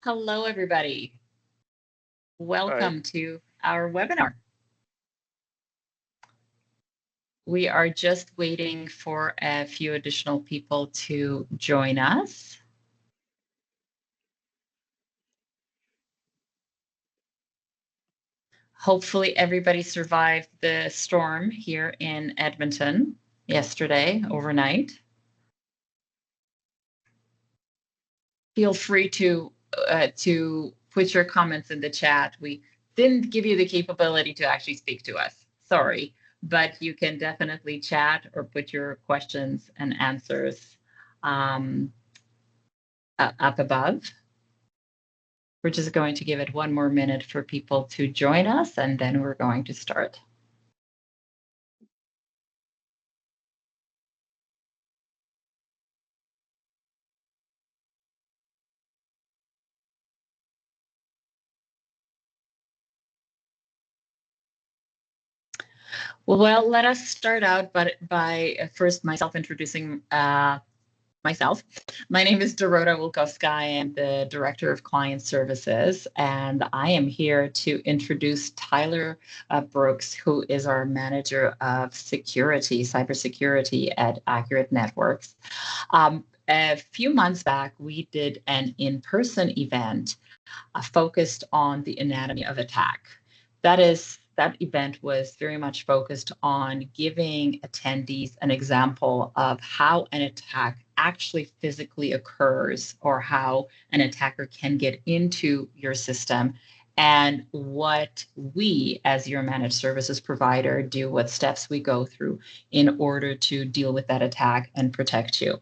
Hello, everybody. Hi. Welcome to our webinar. We are just waiting for a few additional people to join us. Hopefully everybody survived the storm here in Edmonton yesterday overnight. Feel free to put your comments in the chat. We didn't give you the capability to actually speak to us. Sorry, but you can definitely chat or put your questions and answers up above. We're just going to give it one more minute for people to join us, and then we're going to start. Well, let us start out by first myself introducing myself. My name is Dorota Wilkowska. I am the Director of Client Services, and I am here to introduce Tyler Brooks, who is our Manager of Security, Cybersecurity at Accurate Networks. A few months back, we did an in-person event focused on the anatomy of attack. That event was very much focused on giving attendees an example of how an attack actually physically occurs or how an attacker can get into your system and what we as your managed services provider do, what steps we go through in order to deal with that attack and protect you.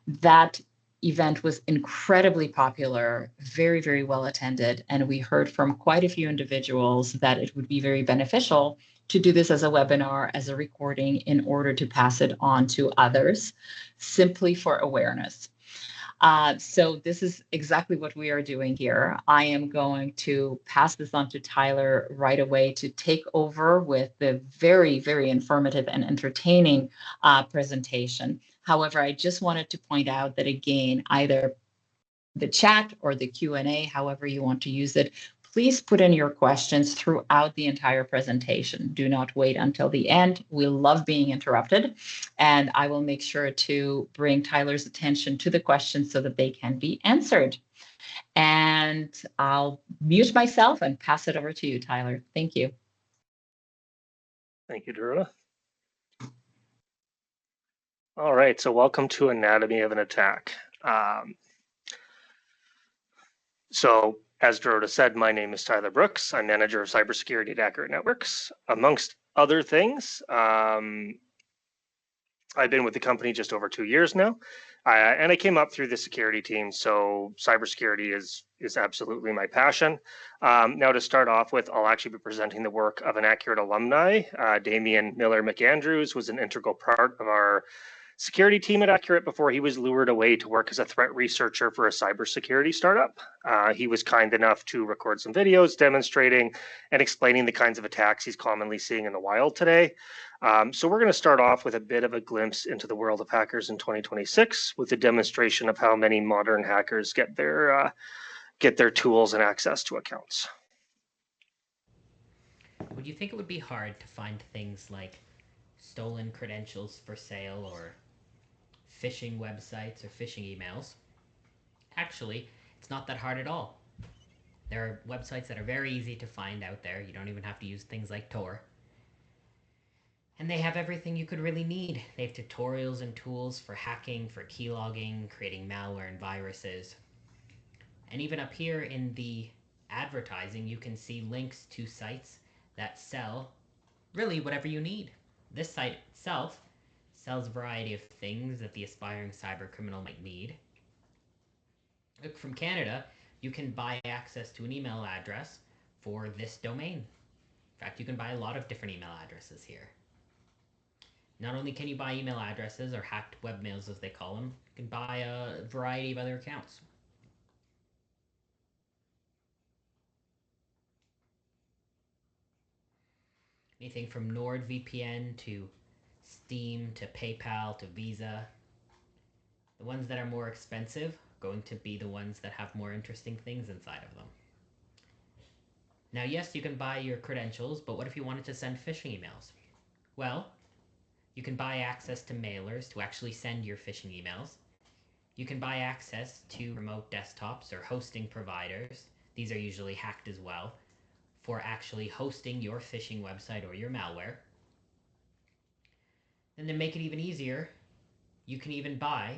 That event was incredibly popular, very, very well attended. And we heard from quite a few individuals that it would be very beneficial to do this as a webinar, as a recording, in order to pass it on to others, simply for awareness. So this is exactly what we are doing here. I am going to pass this on to Tyler right away to take over with the very, very informative and entertaining presentation. However, I just wanted to point out that, again, either the chat or the Q&A, however you want to use it, please put in your questions throughout the entire presentation. Do not wait until the end. We love being interrupted, and I will make sure to bring Tyler's attention to the questions so that they can be answered. And I'll mute myself and pass it over to you, Tyler. Thank you. Thank you, Dorota. All right, so welcome to Anatomy of an Attack. So as Dorota said, my name is Tyler Brooks. I'm Manager of Cybersecurity at Accurate Networks. Amongst other things, I've been with the company just over 2 years now, and I came up through the security team. So cybersecurity is absolutely my passion. Now, to start off with, I'll actually be presenting the work of an Accurate alumni. Damian Miller McAndrews was an integral part of our security team at Accurate before he was lured away to work as a threat researcher for a cybersecurity startup. He was kind enough to record some videos demonstrating and explaining the kinds of attacks he's commonly seeing in the wild today. So we're going to start off with a bit of a glimpse into the world of hackers in 2026 with a demonstration of how many modern hackers get their tools and access to accounts. Would you think it would be hard to find things like stolen credentials for sale or phishing websites or phishing emails? Actually, it's not that hard at all. There are websites that are very easy to find out there. You don't even have to use things like Tor. And they have everything you could really need. They have tutorials and tools for hacking, for keylogging, creating malware and viruses. And even up here in the advertising, you can see links to sites that sell really whatever you need. This site itself sells a variety of things that the aspiring cyber criminal might need. Look, from Canada, you can buy access to an email address for this domain. In fact, you can buy a lot of different email addresses here. Not only can you buy email addresses, or hacked webmails as they call them, you can buy a variety of other accounts. Anything from NordVPN to Steam to PayPal to Visa. The ones that are more expensive going to be the ones that have more interesting things inside of them. Now, yes, you can buy your credentials, but what if you wanted to send phishing emails? Well, you can buy access to mailers to actually send your phishing emails. You can buy access to remote desktops or hosting providers. These are usually hacked as well, for actually hosting your phishing website or your malware. And to make it even easier, you can even buy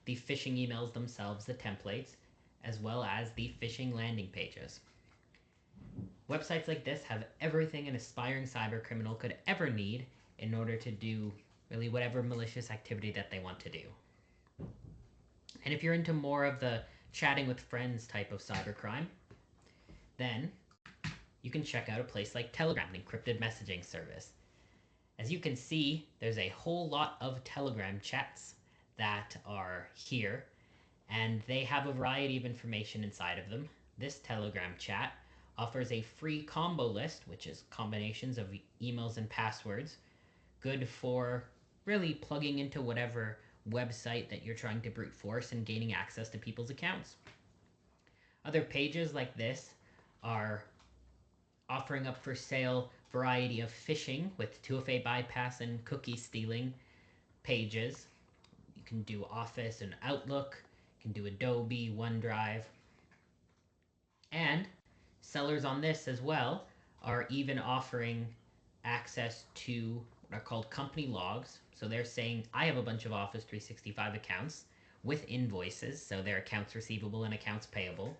the phishing emails themselves, the templates, as well as the phishing landing pages. Websites like this have everything an aspiring cybercriminal could ever need in order to do really whatever malicious activity that they want to do. And if you're into more of the chatting with friends type of cybercrime, then you can check out a place like Telegram, an encrypted messaging service. As you can see, there's a whole lot of Telegram chats that are here, and they have a variety of information inside of them. This Telegram chat offers a free combo list, which is combinations of emails and passwords, good for really plugging into whatever website that you're trying to brute force and gaining access to people's accounts. Other pages like this are offering up for sale variety of phishing with 2FA bypass and cookie stealing pages. You can do Office and Outlook, you can do Adobe, OneDrive. And sellers on this as well are even offering access to what are called company logs. So they're saying, I have a bunch of Office 365 accounts with invoices, so they're accounts receivable and accounts payable,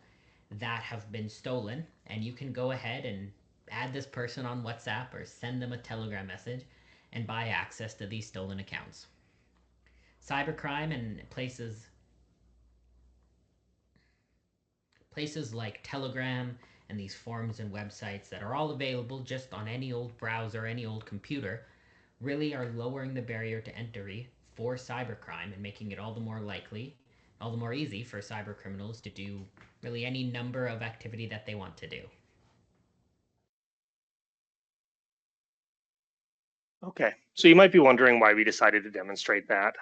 that have been stolen, and you can go ahead and add this person on WhatsApp or send them a Telegram message and buy access to these stolen accounts. Cybercrime and places like Telegram and these forums and websites that are all available just on any old browser, any old computer, really are lowering the barrier to entry for cybercrime and making it all the more likely, all the more easy for cybercriminals to do really any number of activity that they want to do. Okay, so you might be wondering why we decided to demonstrate that.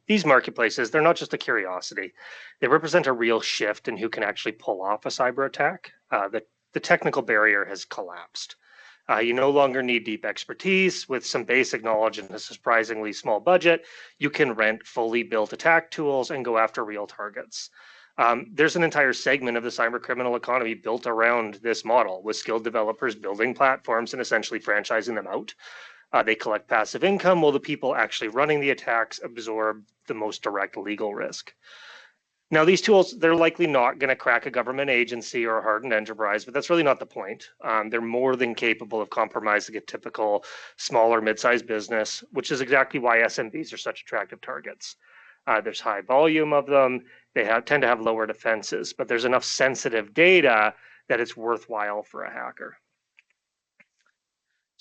These marketplaces, they're not just a curiosity. They represent a real shift in who can actually pull off a cyber attack. The technical barrier has collapsed. You no longer need deep expertise. With some basic knowledge and a surprisingly small budget, you can rent fully built attack tools and go after real targets. There's an entire segment of the cyber criminal economy built around this model, with skilled developers building platforms and essentially franchising them out. They collect passive income while the people actually running the attacks absorb the most direct legal risk. Now, these tools, they're likely not going to crack a government agency or a hardened enterprise, but that's really not the point. They're more than capable of compromising a typical small or mid-sized business, which is exactly why SMBs are such attractive targets. There's high volume of them. They tend to have lower defenses, but there's enough sensitive data that it's worthwhile for a hacker.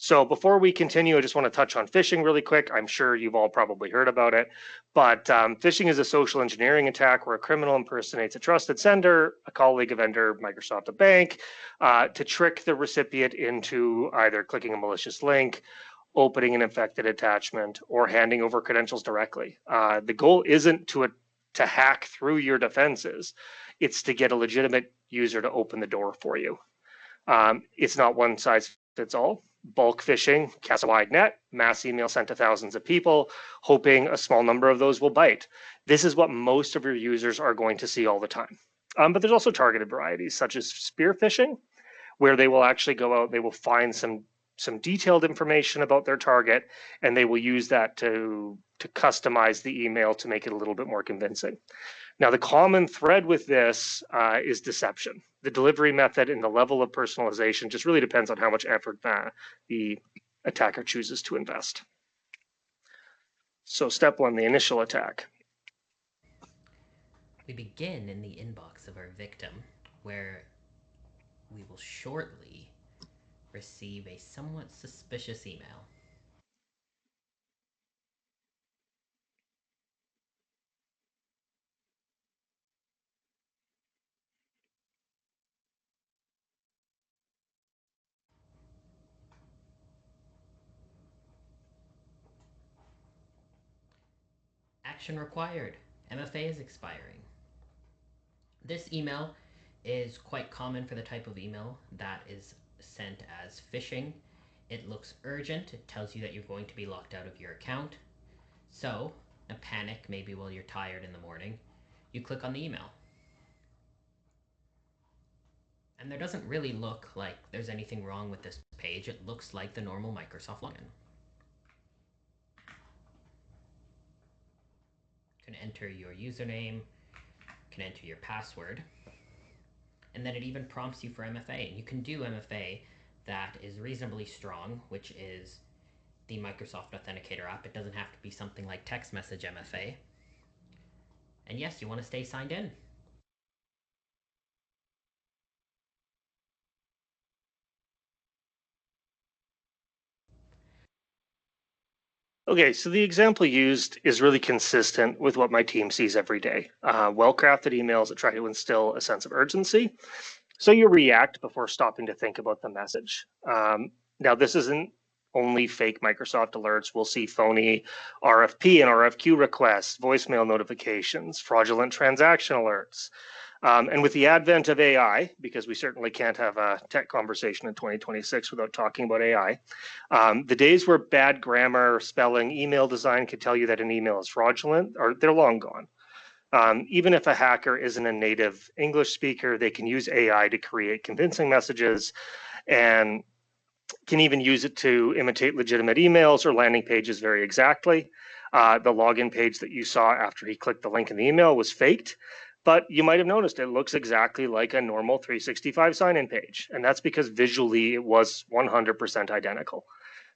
So before we continue, I just want to touch on phishing really quick. I'm sure you've all probably heard about it, but phishing is a social engineering attack where a criminal impersonates a trusted sender, a colleague, a vendor, Microsoft, a bank, to trick the recipient into either clicking a malicious link, opening an infected attachment, or handing over credentials directly. The goal isn't to hack through your defenses. It's to get a legitimate user to open the door for you. It's not one size fits all. Bulk phishing casts a wide net, mass email sent to thousands of people, hoping a small number of those will bite. This is what most of your users are going to see all the time. But there's also targeted varieties, such as spear phishing, where they will actually go out, they will find some detailed information about their target, and they will use that to customize the email to make it a little bit more convincing. Now, the common thread with this is deception. The delivery method and the level of personalization just really depends on how much effort the attacker chooses to invest. So step one, the initial attack. We begin in the inbox of our victim, where we will shortly receive a somewhat suspicious email. Action required. MFA is expiring. This email is quite common for the type of email that is sent as phishing. It looks urgent. It tells you that you're going to be locked out of your account. So, a panic, maybe while you're tired in the morning, you click on the email. And there doesn't really look like there's anything wrong with this page. It looks like the normal Microsoft login. You can enter your username, you can enter your password, and then it even prompts you for MFA. And you can do MFA that is reasonably strong, which is the Microsoft Authenticator app. It doesn't have to be something like text message MFA. And yes, you want to stay signed in. Okay, so the example used is really consistent with what my team sees every day. Well-crafted emails that try to instill a sense of urgency, so you react before stopping to think about the message. Now, this isn't only fake Microsoft alerts. We'll see phony RFP and RFQ requests, voicemail notifications, fraudulent transaction alerts. And with the advent of AI, because we certainly can't have a tech conversation in 2026 without talking about AI, the days where bad grammar, spelling, email design could tell you that an email is fraudulent, they're long gone. Even if a hacker isn't a native English speaker, they can use AI to create convincing messages and can even use it to imitate legitimate emails or landing pages very exactly. The login page that you saw after he clicked the link in the email was faked, but you might have noticed it looks exactly like a normal 365 sign-in page, and that's because visually it was 100% identical.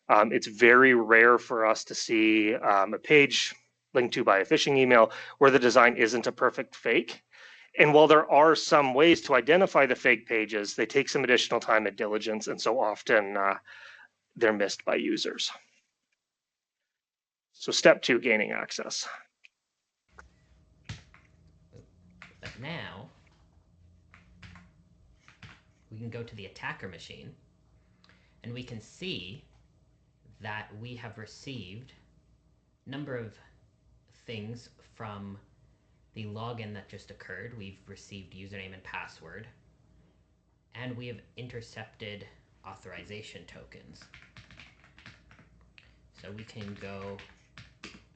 It's very rare for us to see a page linked to by a phishing email where the design isn't a perfect fake. And while there are some ways to identify the fake pages, they take some additional time and diligence, and so often they're missed by users. So step 2, gaining access. But now, we can go to the attacker machine, and we can see that we have received a number of things from the login that just occurred. We've received username and password, and we have intercepted authorization tokens. So we can go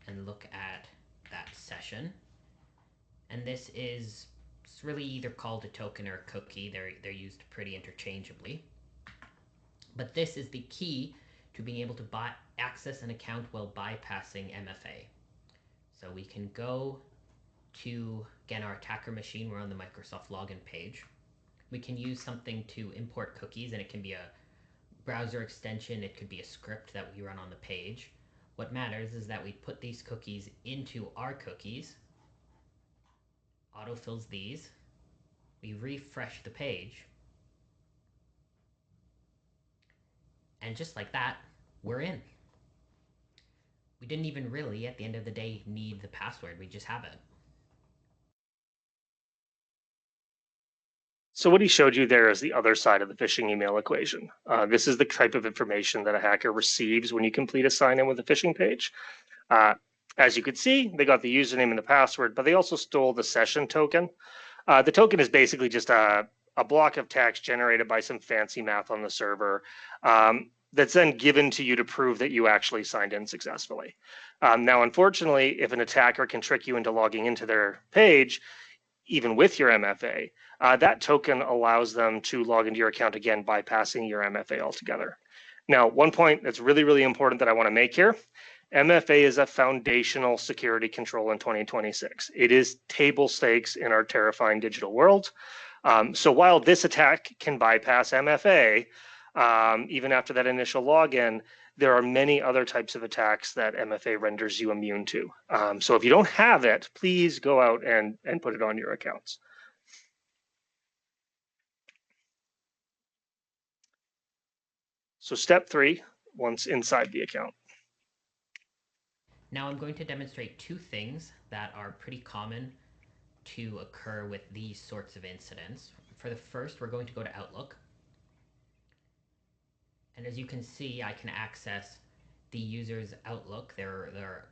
and look at that session, and this is really either called a token or a cookie. They're used pretty interchangeably, but this is the key to being able to access an account while bypassing MFA. So we can go to, again, our attacker machine. We're on the Microsoft login page. We can use something to import cookies, and it can be a browser extension. It could be a script that we run on the page. What matters is that we put these cookies into our cookies, autofills these, we refresh the page, and just like that, we're in. We didn't even really, at the end of the day, need the password. We just have it. So what he showed you there is the other side of the phishing email equation. This is the type of information that a hacker receives when you complete a sign-in with a phishing page. As you could see, they got the username and the password, but they also stole the session token. The token is basically just a block of text generated by some fancy math on the server that's then given to you to prove that you actually signed in successfully. Now, unfortunately, if an attacker can trick you into logging into their page, even with your MFA, that token allows them to log into your account again, bypassing your MFA altogether. Now, one point that's really, really important that I want to make here, MFA is a foundational security control in 2026. It is table stakes in our terrifying digital world. So while this attack can bypass MFA, even after that initial login, there are many other types of attacks that MFA renders you immune to. So if you don't have it, please go out and put it on your accounts. So step 3, once inside the account. Now I'm going to demonstrate two things that are pretty common to occur with these sorts of incidents. For the first, we're going to go to Outlook. And as you can see, I can access the user's Outlook, their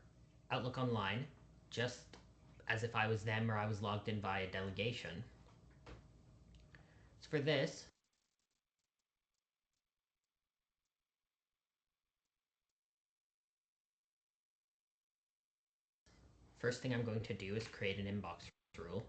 Outlook online, just as if I was them or I was logged in via delegation. So for this, first thing I'm going to do is create an inbox rule.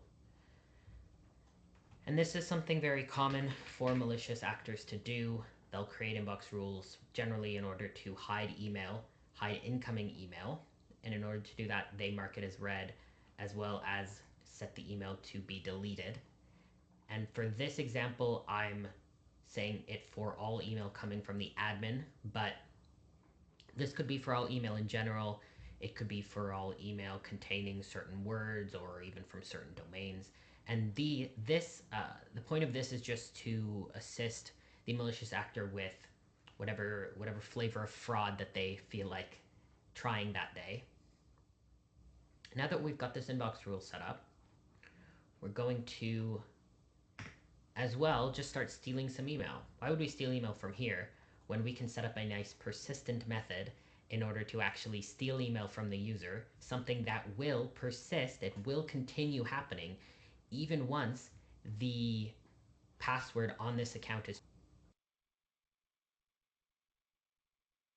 And this is something very common for malicious actors to do. They'll create inbox rules generally in order to hide email, hide incoming email. And in order to do that, they mark it as read, as well as set the email to be deleted. And for this example, I'm saying it for all email coming from the admin, but this could be for all email in general. It could be for all email containing certain words or even from certain domains. And the point of this is just to assist the malicious actor with whatever flavor of fraud that they feel like trying that day. Now that we've got this inbox rule set up, we're going to as well just start stealing some email. Why would we steal email from here when we can set up a nice persistent method in order to actually steal email from the user, something that will persist, it will continue happening even once the password on this account is.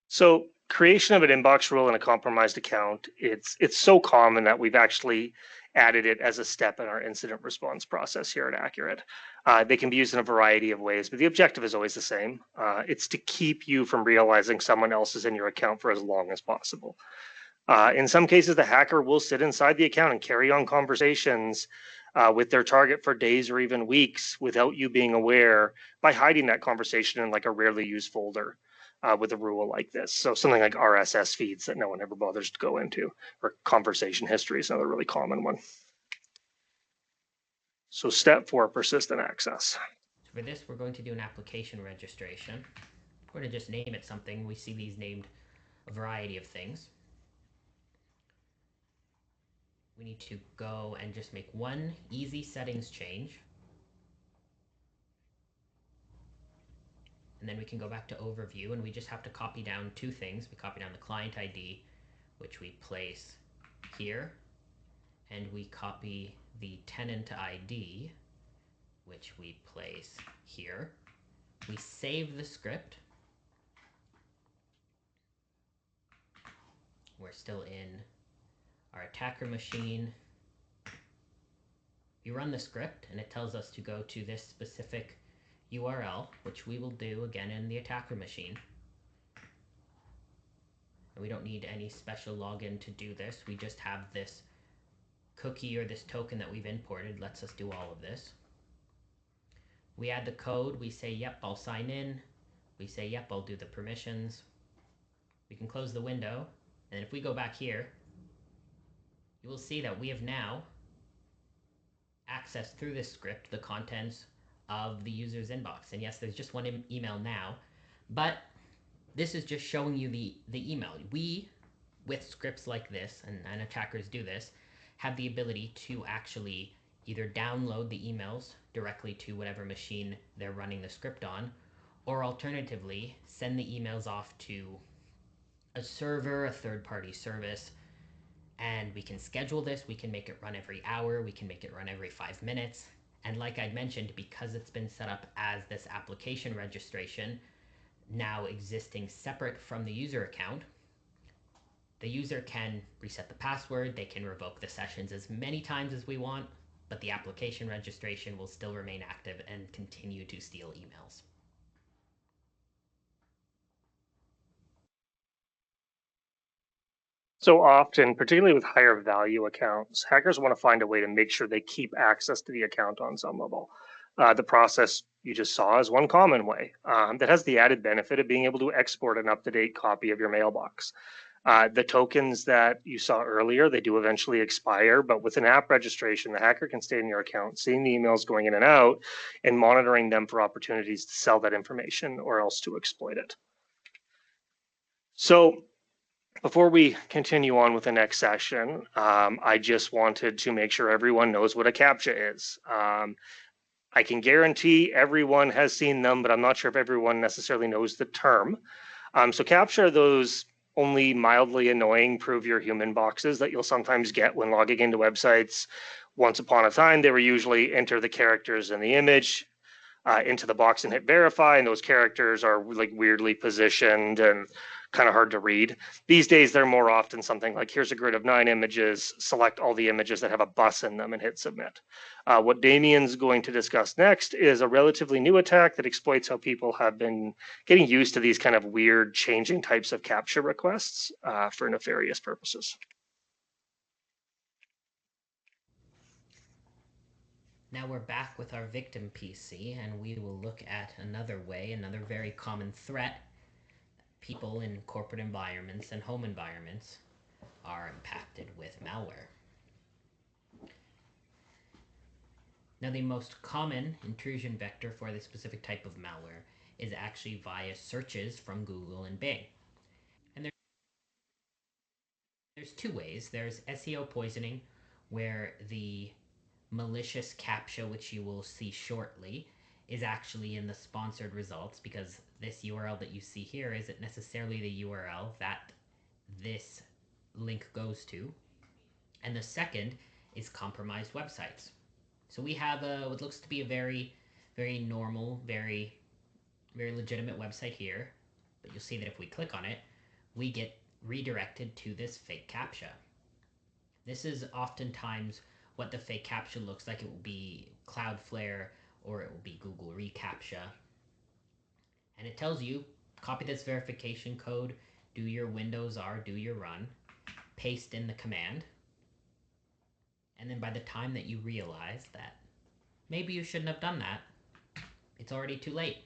So creation of an inbox rule in a compromised account, it's so common that we've actually added it as a step in our incident response process here at Accurate. They can be used in a variety of ways, but the objective is always the same. It's to keep you from realizing someone else is in your account for as long as possible. In some cases, the hacker will sit inside the account and carry on conversations with their target for days or even weeks without you being aware by hiding that conversation in like a rarely used folder. With a rule like this. So something like RSS feeds that no one ever bothers to go into, or conversation history is another really common one. So step 4, persistent access. So for this, we're going to do an application registration. We're going to just name it something. We see these named a variety of things. We need to go and just make one easy settings change. And then we can go back to overview, and we just have to copy down 2 things. We copy down the client ID, which we place here, and we copy the tenant ID, which we place here. We save the script. We're still in our attacker machine. We run the script, and it tells us to go to this specific URL, which we will do again in the attacker machine. And we don't need any special login to do this. We just have this cookie or this token that we've imported lets us do all of this. We add the code. We say, yep, I'll sign in. We say, yep, I'll do the permissions. We can close the window. And if we go back here, you will see that we have now accessed through this script the contents of the user's inbox. And yes, there's just one email now, but this is just showing you the email. We, with scripts like this, and attackers do this, have the ability to actually either download the emails directly to whatever machine they're running the script on, or alternatively, send the emails off to a server, a third-party service, and we can schedule this. We can make it run every hour. We can make it run every 5 minutes. And like I mentioned, because it's been set up as this application registration, now existing separate from the user account, the user can reset the password, they can revoke the sessions as many times as we want, but the application registration will still remain active and continue to steal emails. So often, particularly with higher value accounts, hackers want to find a way to make sure they keep access to the account on some level. The process you just saw is one common way that has the added benefit of being able to export an up-to-date copy of your mailbox. The tokens that you saw earlier, they do eventually expire, but with an app registration, the hacker can stay in your account, seeing the emails going in and out, and monitoring them for opportunities to sell that information or else to exploit it. So before we continue on with the next session, I just wanted to make sure everyone knows what a CAPTCHA is. I can guarantee everyone has seen them, but I'm not sure if everyone necessarily knows the term. So CAPTCHA are those only mildly annoying prove you're human boxes that you'll sometimes get when logging into websites. Once upon a time, they were usually enter the characters in the image, into the box and hit verify, and those characters are like weirdly positioned and kind of hard to read. These days, they're more often something like, here's a grid of 9 images, select all the images that have a bus in them and hit submit. What Damien's going to discuss next is a relatively new attack that exploits how people have been getting used to these kind of weird changing types of capture requests for nefarious purposes. Now we're back with our victim PC, and we will look at another way, another very common threat. People in corporate environments and home environments are impacted with malware. Now, the most common intrusion vector for this specific type of malware is actually via searches from Google and Bing. And there's two ways. There's SEO poisoning, where the malicious CAPTCHA, which you will see shortly, is actually in the sponsored results, because this URL that you see here isn't necessarily the URL that this link goes to. And the second is compromised websites. So we have what looks to be a very, very normal, very, very legitimate website here. But you'll see that if we click on it, we get redirected to this fake CAPTCHA. This is oftentimes what the fake CAPTCHA looks like. It will be Cloudflare, or it will be Google reCAPTCHA. And it tells you, copy this verification code, do your Windows R, do your run, paste in the command. And then by the time that you realize that maybe you shouldn't have done that, it's already too late.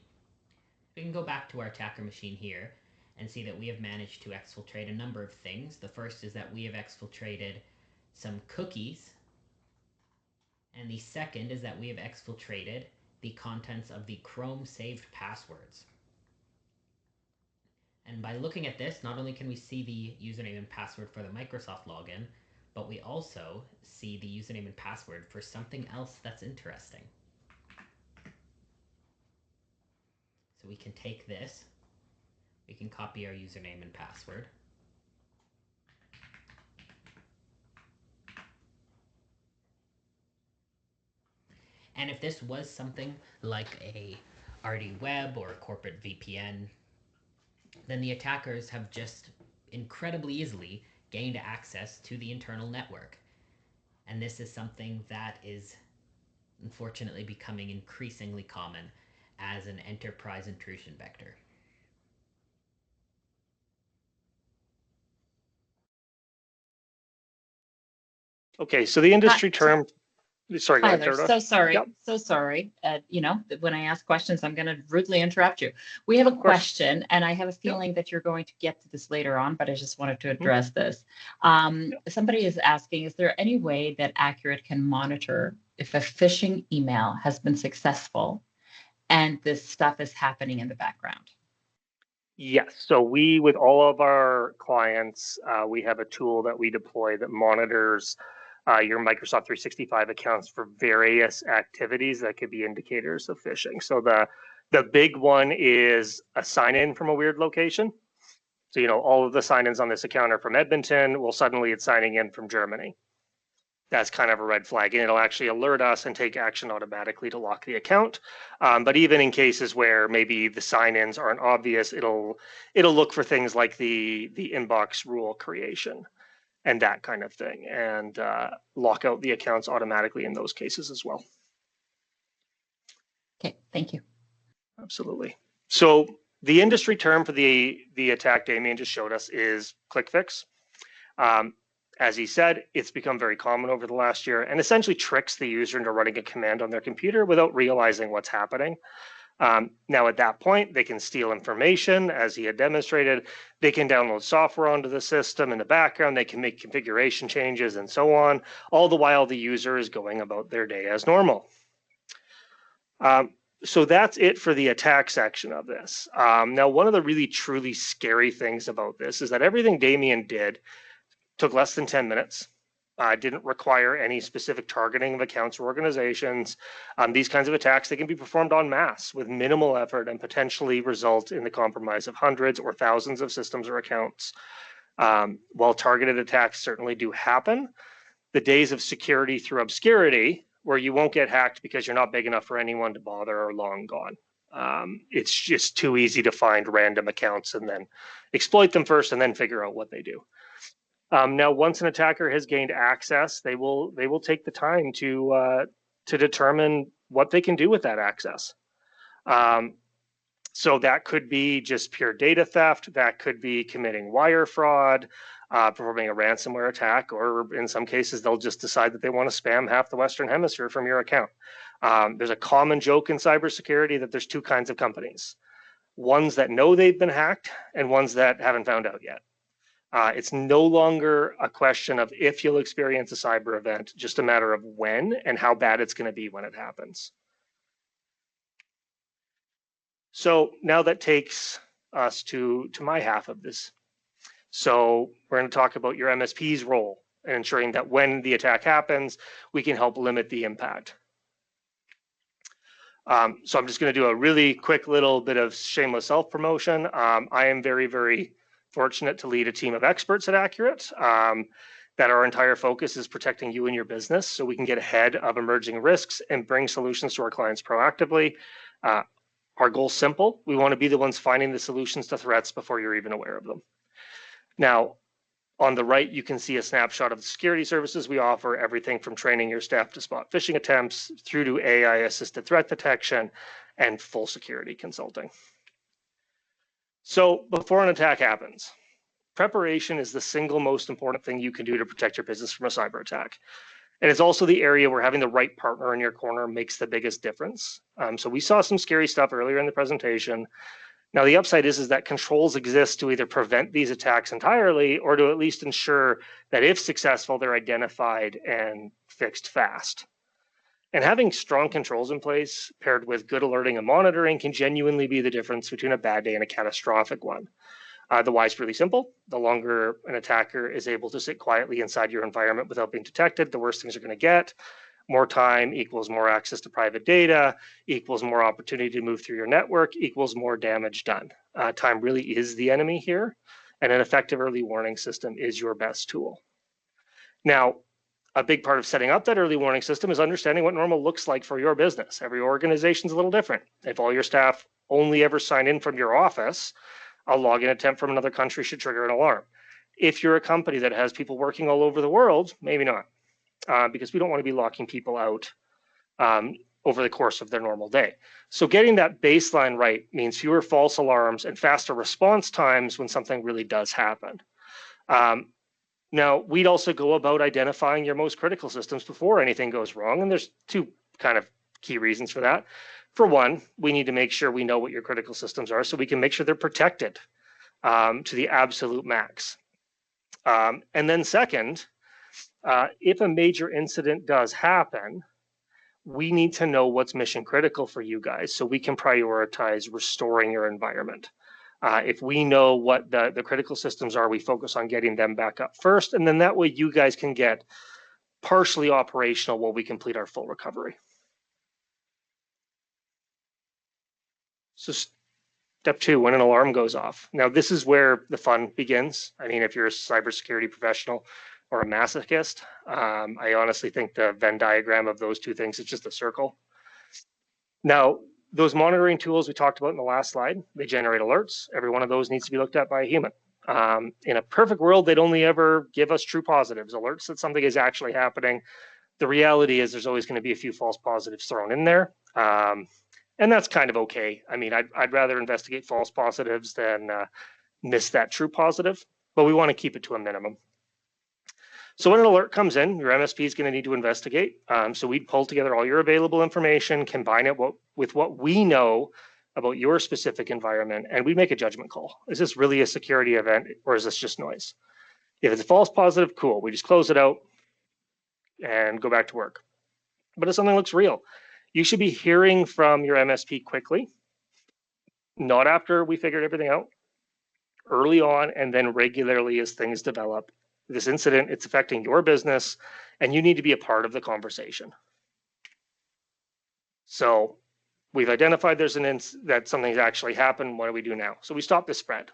We can go back to our attacker machine here and see that we have managed to exfiltrate a number of things. The first is that we have exfiltrated some cookies. And the second is that we have exfiltrated the contents of the Chrome saved passwords. And by looking at this, not only can we see the username and password for the Microsoft login, but we also see the username and password for something else that's interesting. So we can take this, we can copy our username and password. And if this was something like a RD Web or a corporate VPN, then the attackers have just incredibly easily gained access to the internal network. And this is something that is unfortunately becoming increasingly common as an enterprise intrusion vector. Okay, so the industry term. Sorry, go ahead, Tyler, so sorry. Yep. So sorry. When I ask questions, I'm going to rudely interrupt you. We have a question, and I have a feeling that you're going to get to this later on, but I just wanted to address this. Somebody is asking, is there any way that Accurate can monitor if a phishing email has been successful and this stuff is happening in the background? Yes. So we, with all of our clients, we have a tool that we deploy that monitors your Microsoft 365 accounts for various activities that could be indicators of phishing. So the big one is a sign-in from a weird location. So, all of the sign-ins on this account are from Edmonton. Well, suddenly it's signing in from Germany. That's kind of a red flag, and it'll actually alert us and take action automatically to lock the account. But even in cases where maybe the sign-ins aren't obvious, it'll look for things like the inbox rule creation and that kind of thing, and lock out the accounts automatically in those cases as well. Okay, thank you. Absolutely. So the industry term for the attack Damien just showed us is click fix. As he said, it's become very common over the last year and essentially tricks the user into running a command on their computer without realizing what's happening. Now, at that point, they can steal information, as he had demonstrated. They can download software onto the system in the background. They can make configuration changes and so on, all the while the user is going about their day as normal. So that's it for the attack section of this. Now, one of the really truly scary things about this is that everything Damien did took less than 10 minutes. Didn't require any specific targeting of accounts or organizations. These kinds of attacks, they can be performed en masse with minimal effort and potentially result in the compromise of hundreds or thousands of systems or accounts. While targeted attacks certainly do happen, the days of security through obscurity, where you won't get hacked because you're not big enough for anyone to bother or long gone. It's just too easy to find random accounts and then exploit them first and then figure out what they do. Now, once an attacker has gained access, they will take the time to determine what they can do with that access. So that could be just pure data theft. That could be committing wire fraud, performing a ransomware attack, or in some cases, they'll just decide that they want to spam half the Western Hemisphere from your account. There's a common joke in cybersecurity that there's two kinds of companies: ones that know they've been hacked and ones that haven't found out yet. It's no longer a question of if you'll experience a cyber event, just a matter of when and how bad it's going to be when it happens. So now that takes us to my half of this. So we're going to talk about your MSP's role in ensuring that when the attack happens, we can help limit the impact. So I'm just going to do a really quick little bit of shameless self-promotion. I am very, very fortunate to lead a team of experts at Accurate, that our entire focus is protecting you and your business so we can get ahead of emerging risks and bring solutions to our clients proactively. Our goal's simple. We want to be the ones finding the solutions to threats before you're even aware of them. Now, on the right, you can see a snapshot of the security services we offer, everything from training your staff to spot phishing attempts through to AI-assisted threat detection and full security consulting. So before an attack happens, preparation is the single most important thing you can do to protect your business from a cyber attack. And it's also the area where having the right partner in your corner makes the biggest difference. So we saw some scary stuff earlier in the presentation. Now, the upside is that controls exist to either prevent these attacks entirely or to at least ensure that if successful, they're identified and fixed fast. And having strong controls in place paired with good alerting and monitoring can genuinely be the difference between a bad day and a catastrophic one. The why is really simple. The longer an attacker is able to sit quietly inside your environment without being detected, the worse things are going to get. More time equals more access to private data, equals more opportunity to move through your network, equals more damage done. Time really is the enemy here, and an effective early warning system is your best tool. Now, a big part of setting up that early warning system is understanding what normal looks like for your business. Every organization is a little different. If all your staff only ever sign in from your office, a login attempt from another country should trigger an alarm. If you're a company that has people working all over the world, maybe not, because we don't want to be locking people out over the course of their normal day. So getting that baseline right means fewer false alarms and faster response times when something really does happen. Now, we'd also go about identifying your most critical systems before anything goes wrong, and there's two kind of key reasons for that. For one, we need to make sure we know what your critical systems are so we can make sure they're protected to the absolute max. And then second, if a major incident does happen, we need to know what's mission critical for you guys so we can prioritize restoring your environment. If we know what the critical systems are, we focus on getting them back up first, and then that way you guys can get partially operational while we complete our full recovery. So step two, when an alarm goes off. Now, this is where the fun begins. I mean, if you're a cybersecurity professional or a masochist, I honestly think the Venn diagram of those two things is just a circle. Now, those monitoring tools we talked about in the last slide, they generate alerts. Every one of those needs to be looked at by a human. In a perfect world, they'd only ever give us true positives, alerts that something is actually happening. The reality is there's always going to be a few false positives thrown in there. And that's kind of okay. I mean, I'd rather investigate false positives than miss that true positive, but we want to keep it to a minimum. So when an alert comes in, your MSP is going to need to investigate. So we'd pull together all your available information, combine it with what we know about your specific environment, and we make a judgment call. Is this really a security event, or is this just noise? If it's a false positive, cool. We just close it out and go back to work. But if something looks real, you should be hearing from your MSP quickly, not after we figured everything out, early on, and then regularly as things develop. This incident, it's affecting your business, and you need to be a part of the conversation. So we've identified there's that something's actually happened. What do we do now? So we stop the spread.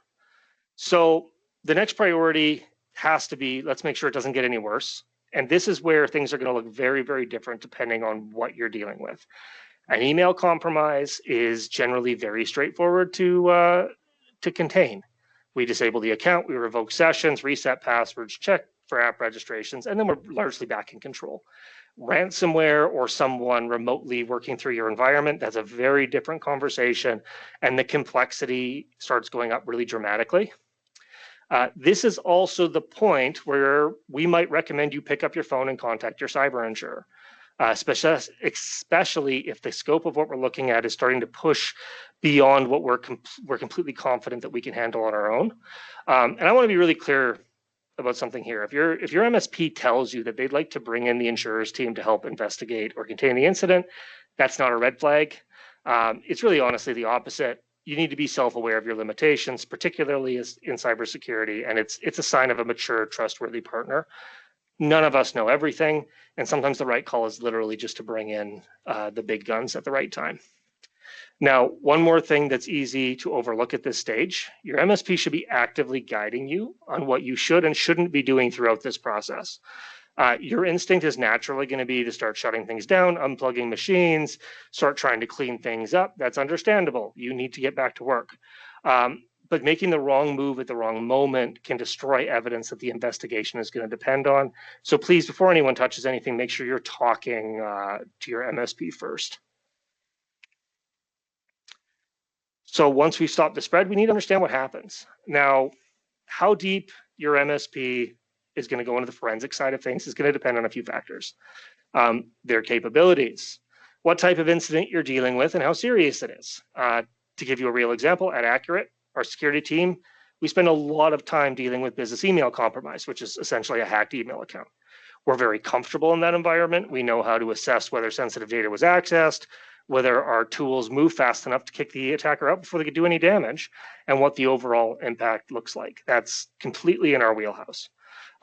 So the next priority has to be, let's make sure it doesn't get any worse. And this is where things are going to look very, very different depending on what you're dealing with. An email compromise is generally very straightforward to contain. We disable the account, we revoke sessions, reset passwords, check for app registrations, and then we're largely back in control. Ransomware or someone remotely working through your environment, that's a very different conversation, and the complexity starts going up really dramatically. This is also the point where we might recommend you pick up your phone and contact your cyber insurer, especially if the scope of what we're looking at is starting to push beyond what we're completely confident that we can handle on our own. And I want to be really clear about something here. If your MSP tells you that they'd like to bring in the insurer's team to help investigate or contain the incident, that's not a red flag. It's really honestly the opposite. You need to be self-aware of your limitations, particularly in cybersecurity, and it's a sign of a mature, trustworthy partner. None of us know everything, and sometimes the right call is literally just to bring in the big guns at the right time. Now, one more thing that's easy to overlook at this stage, your MSP should be actively guiding you on what you should and shouldn't be doing throughout this process. Your instinct is naturally going to be to start shutting things down, unplugging machines, start trying to clean things up. That's understandable. You need to get back to work. But making the wrong move at the wrong moment can destroy evidence that the investigation is going to depend on. So please, before anyone touches anything, make sure you're talking to your MSP first. So once we stop the spread, we need to understand what happens. Now, how deep your MSP is going to go into the forensic side of things is going to depend on a few factors. Their capabilities, what type of incident you're dealing with, and how serious it is. To give you a real example, at Accurate, our security team, we spend a lot of time dealing with business email compromise, which is essentially a hacked email account. We're very comfortable in that environment. We know how to assess whether sensitive data was accessed, whether our tools move fast enough to kick the attacker out before they could do any damage, and what the overall impact looks like. That's completely in our wheelhouse.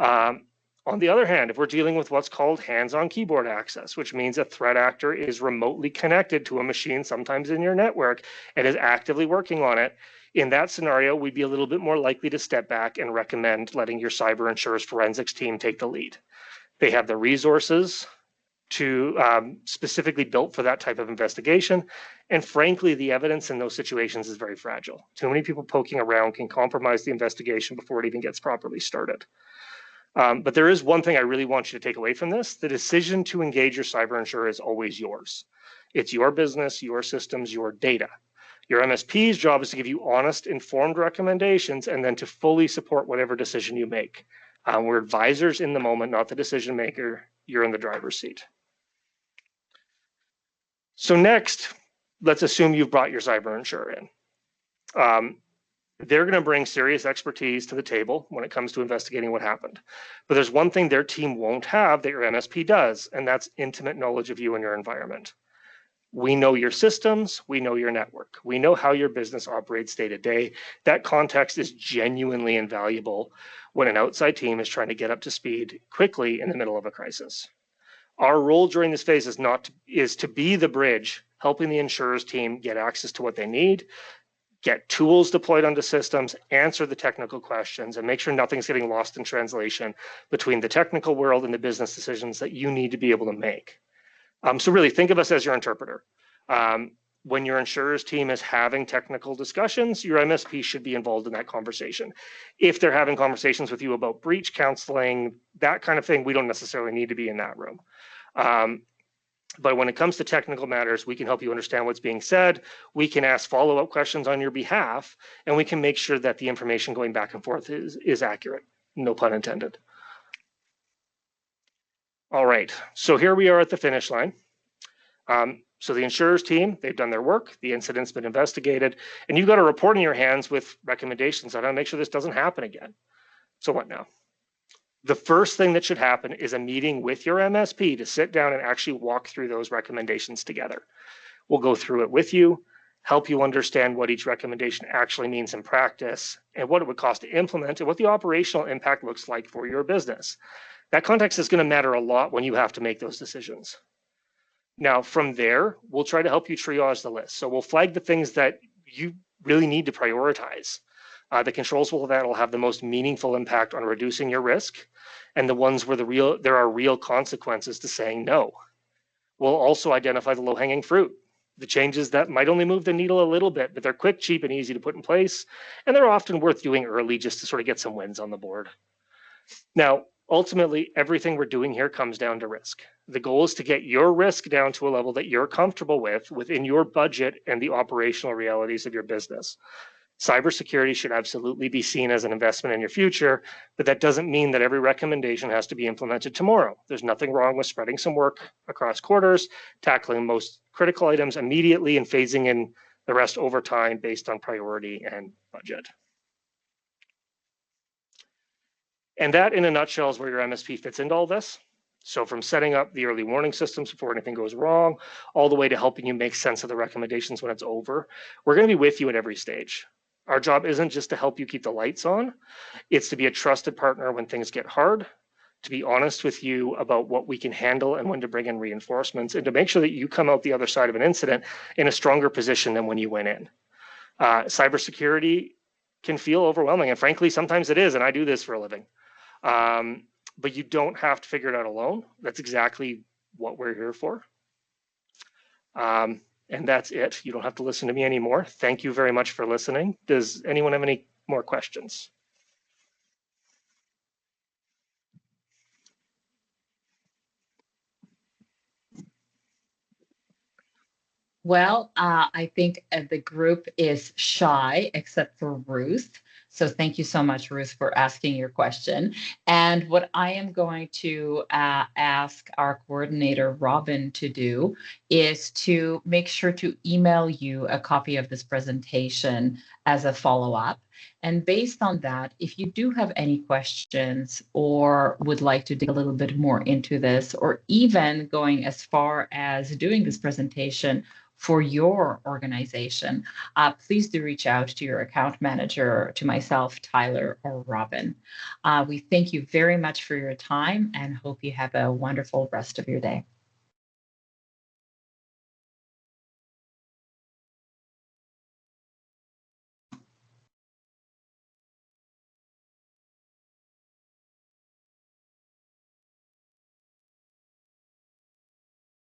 On the other hand, if we're dealing with what's called hands-on keyboard access, which means a threat actor is remotely connected to a machine, sometimes in your network, and is actively working on it, in that scenario, we'd be a little bit more likely to step back and recommend letting your cyber insurer's forensics team take the lead. They have the resources to specifically built for that type of investigation. And frankly, the evidence in those situations is very fragile. Too many people poking around can compromise the investigation before it even gets properly started. But there is one thing I really want you to take away from this. The decision to engage your cyber insurer is always yours. It's your business, your systems, your data. Your MSP's job is to give you honest, informed recommendations and then to fully support whatever decision you make. We're advisors in the moment, not the decision maker. You're in the driver's seat. So next, let's assume you've brought your cyber insurer in. They're going to bring serious expertise to the table when it comes to investigating what happened. But there's one thing their team won't have that your MSP does, and that's intimate knowledge of you and your environment. We know your systems, we know your network, we know how your business operates day to day. That context is genuinely invaluable when an outside team is trying to get up to speed quickly in the middle of a crisis. Our role during this phase is to be the bridge, helping the insurer's team get access to what they need, get tools deployed onto systems, answer the technical questions, and make sure nothing's getting lost in translation between the technical world and the business decisions that you need to be able to make. So really think of us as your interpreter. When your insurer's team is having technical discussions, your MSP should be involved in that conversation. If they're having conversations with you about breach counseling, that kind of thing, we don't necessarily need to be in that room. But when it comes to technical matters, we can help you understand what's being said. We can ask follow-up questions on your behalf, and we can make sure that the information going back and forth is accurate. No pun intended. All right, so here we are at the finish line. So the insurer's team, they've done their work, the incident's been investigated, and you've got a report in your hands with recommendations on how to make sure this doesn't happen again. So what now? The first thing that should happen is a meeting with your MSP to sit down and actually walk through those recommendations together. We'll go through it with you, help you understand what each recommendation actually means in practice and what it would cost to implement and what the operational impact looks like for your business. That context is going to matter a lot when you have to make those decisions. Now, from there, we'll try to help you triage the list. So we'll flag the things that you really need to prioritize. The controls that'll have the most meaningful impact on reducing your risk. and the ones where there are real consequences to saying no. We'll also identify the low-hanging fruit, the changes that might only move the needle a little bit, but they're quick, cheap, and easy to put in place, and they're often worth doing early just to sort of get some wins on the board. Now, ultimately, everything we're doing here comes down to risk. The goal is to get your risk down to a level that you're comfortable with within your budget and the operational realities of your business. Cybersecurity should absolutely be seen as an investment in your future, but that doesn't mean that every recommendation has to be implemented tomorrow. There's nothing wrong with spreading some work across quarters, tackling most critical items immediately, and phasing in the rest over time based on priority and budget. And that, in a nutshell, is where your MSP fits into all this. So from setting up the early warning systems before anything goes wrong, all the way to helping you make sense of the recommendations when it's over, we're going to be with you at every stage. Our job isn't just to help you keep the lights on, it's to be a trusted partner when things get hard, to be honest with you about what we can handle and when to bring in reinforcements, and to make sure that you come out the other side of an incident in a stronger position than when you went in. Cybersecurity can feel overwhelming, and frankly, sometimes it is, and I do this for a living. But you don't have to figure it out alone. That's exactly what we're here for. And that's it. You don't have to listen to me anymore. Thank you very much for listening. Does anyone have any more questions? Well, I think the group is shy, except for Ruth. So thank you so much, Ruth, for asking your question. And what I am going to ask our coordinator, Robin, to do is to make sure to email you a copy of this presentation as a follow-up. And based on that, if you do have any questions or would like to dig a little bit more into this, or even going as far as doing this presentation for your organization, please do reach out to your account manager, to myself, Tyler, or Robin. We thank you very much for your time and hope you have a wonderful rest of your day.